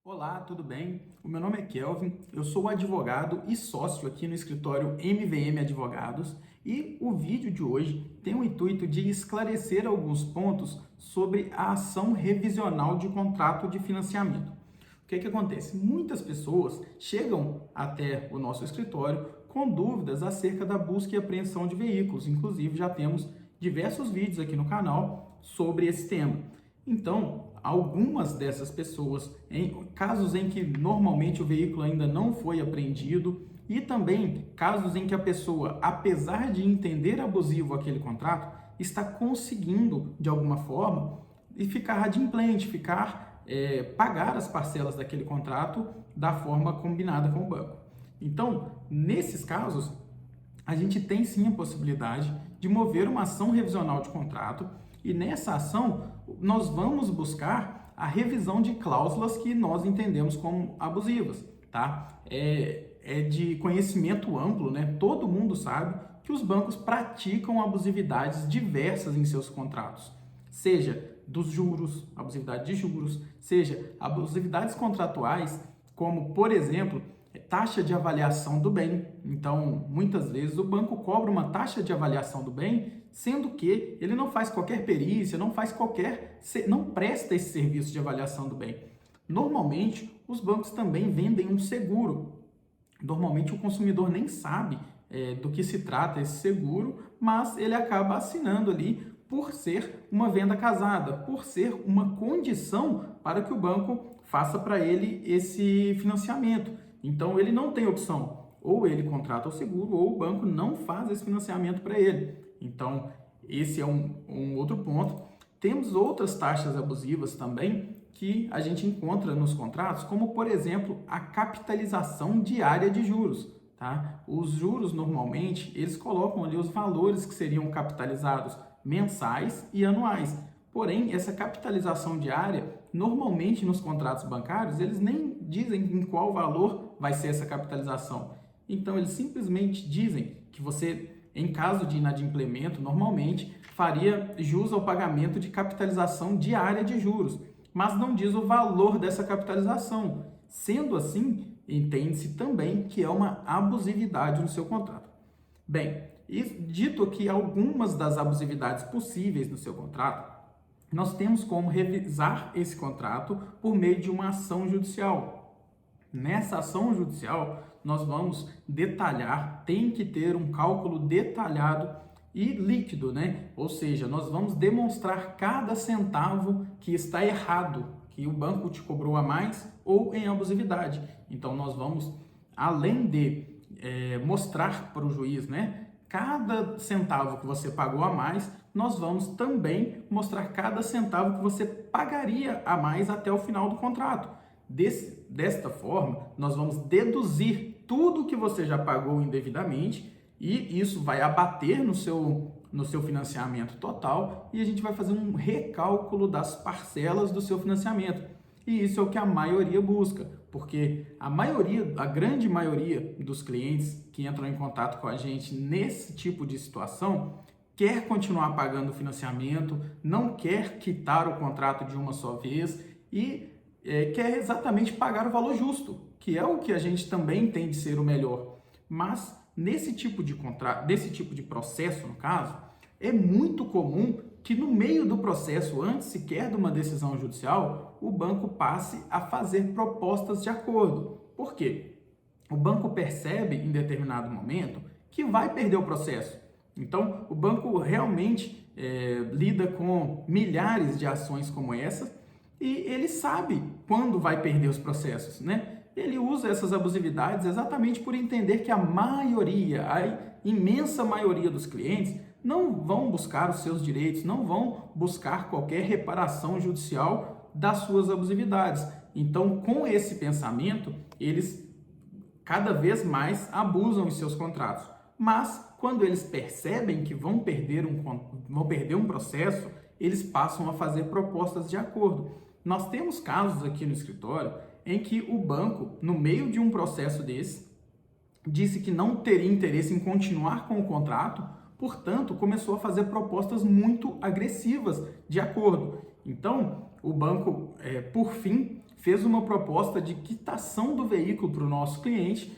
Olá, tudo bem? O meu nome é Kelvin, eu sou advogado e sócio aqui no escritório MVM Advogados e o vídeo de hoje tem o intuito de esclarecer alguns pontos sobre a ação revisional de contrato de financiamento. O que acontece? Muitas pessoas chegam até o nosso escritório com dúvidas acerca da busca e apreensão de veículos, inclusive já temos diversos vídeos aqui no canal sobre esse tema. Então, algumas dessas pessoas, em casos em que normalmente o veículo ainda não foi apreendido e também casos em que a pessoa, apesar de entender abusivo aquele contrato, está conseguindo, de alguma forma, e ficar adimplente, pagar as parcelas daquele contrato da forma combinada com o banco. Então, nesses casos, a gente tem sim a possibilidade de mover uma ação revisional de contrato e nessa ação nós vamos buscar a revisão de cláusulas que nós entendemos como abusivas, tá? É de conhecimento amplo, né? Todo mundo sabe que os bancos praticam abusividades diversas em seus contratos, seja dos juros, abusividade de juros, seja abusividades contratuais, como, por exemplo, taxa de avaliação do bem. Então, muitas vezes o banco cobra uma taxa de avaliação do bem, sendo que ele não faz qualquer perícia, não presta esse serviço de avaliação do bem. Normalmente, os bancos também vendem um seguro. Normalmente o consumidor nem sabe do que se trata esse seguro, mas ele acaba assinando ali por ser uma venda casada, por ser uma condição para que o banco faça para ele esse financiamento. Então ele não tem opção, ou ele contrata o seguro ou o banco não faz esse financiamento para ele. Então esse é um outro ponto. Temos outras taxas abusivas também que a gente encontra nos contratos, como por exemplo a capitalização diária de juros. Tá? Os juros normalmente eles colocam ali os valores que seriam capitalizados mensais e anuais. Porém, essa capitalização diária, normalmente nos contratos bancários, eles nem dizem em qual valor vai ser essa capitalização. Então, eles simplesmente dizem que você, em caso de inadimplemento, normalmente faria jus ao pagamento de capitalização diária de juros, mas não diz o valor dessa capitalização. Sendo assim, entende-se também que é uma abusividade no seu contrato. Bem, e dito aqui algumas das abusividades possíveis no seu contrato, nós temos como revisar esse contrato por meio de uma ação judicial. Nessa ação judicial, nós vamos detalhar, tem que ter um cálculo detalhado e líquido, né? Ou seja, nós vamos demonstrar cada centavo que está errado, que o banco te cobrou a mais ou em abusividade. Então, nós vamos, além de mostrar para o juiz, né? Cada centavo que você pagou a mais, nós vamos também mostrar cada centavo que você pagaria a mais até o final do contrato. Desta forma, nós vamos deduzir tudo que você já pagou indevidamente e isso vai abater no seu financiamento total e a gente vai fazer um recálculo das parcelas do seu financiamento. E isso é o que a maioria busca, porque a grande maioria dos clientes que entram em contato com a gente nesse tipo de situação quer continuar pagando o financiamento, não quer quitar o contrato de uma só vez e quer exatamente pagar o valor justo, que é o que a gente também entende ser o melhor. Mas nesse tipo de contrato, desse tipo de processo, no caso, é muito comum que no meio do processo, antes sequer de uma decisão judicial, o banco passe a fazer propostas de acordo. Por quê? O banco percebe em determinado momento que vai perder o processo. Então, o banco realmente lida com milhares de ações como essa e ele sabe quando vai perder os processos, né? Ele usa essas abusividades exatamente por entender que a imensa maioria dos clientes não vão buscar os seus direitos, não vão buscar qualquer reparação judicial das suas abusividades. Então, com esse pensamento, eles cada vez mais abusam em seus contratos. Mas, quando eles percebem que vão perder um processo, eles passam a fazer propostas de acordo. Nós temos casos aqui no escritório em que o banco, no meio de um processo desse, disse que não teria interesse em continuar com o contrato, portanto, começou a fazer propostas muito agressivas de acordo. Então, o banco, por fim, fez uma proposta de quitação do veículo para o nosso cliente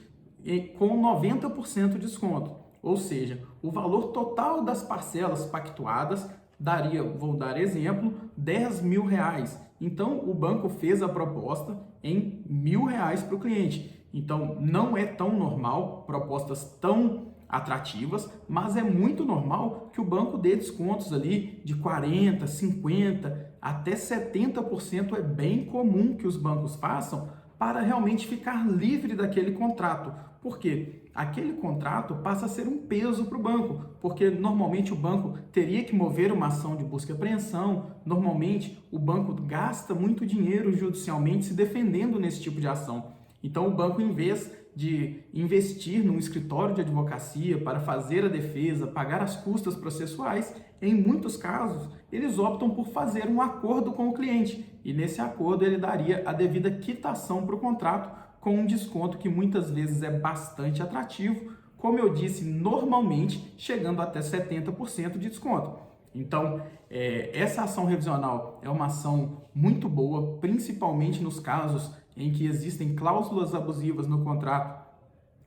com 90% de desconto. Ou seja, o valor total das parcelas pactuadas daria, vou dar exemplo, R$ 10.000. Então, o banco fez a proposta em R$ 1.000 para o cliente. Então, não é tão normal propostas tão atrativas, mas é muito normal que o banco dê descontos ali de 40%, 50%, até 70% é bem comum que os bancos façam para realmente ficar livre daquele contrato. Por quê? Aquele contrato passa a ser um peso para o banco, porque normalmente o banco teria que mover uma ação de busca e apreensão, normalmente o banco gasta muito dinheiro judicialmente se defendendo nesse tipo de ação. Então o banco, em vez de investir num escritório de advocacia para fazer a defesa, pagar as custas processuais, em muitos casos eles optam por fazer um acordo com o cliente e nesse acordo ele daria a devida quitação para o contrato com um desconto que muitas vezes é bastante atrativo, como eu disse, normalmente chegando até 70% de desconto. Então, essa ação revisional é uma ação muito boa, principalmente nos casos em que existem cláusulas abusivas no contrato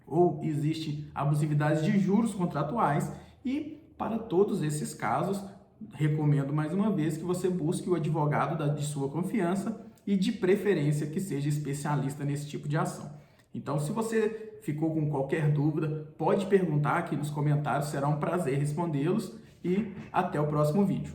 ou existe abusividade de juros contratuais, e para todos esses casos, recomendo mais uma vez que você busque o advogado de sua confiança e de preferência que seja especialista nesse tipo de ação. Então, se você ficou com qualquer dúvida, pode perguntar aqui nos comentários, será um prazer respondê-los e até o próximo vídeo.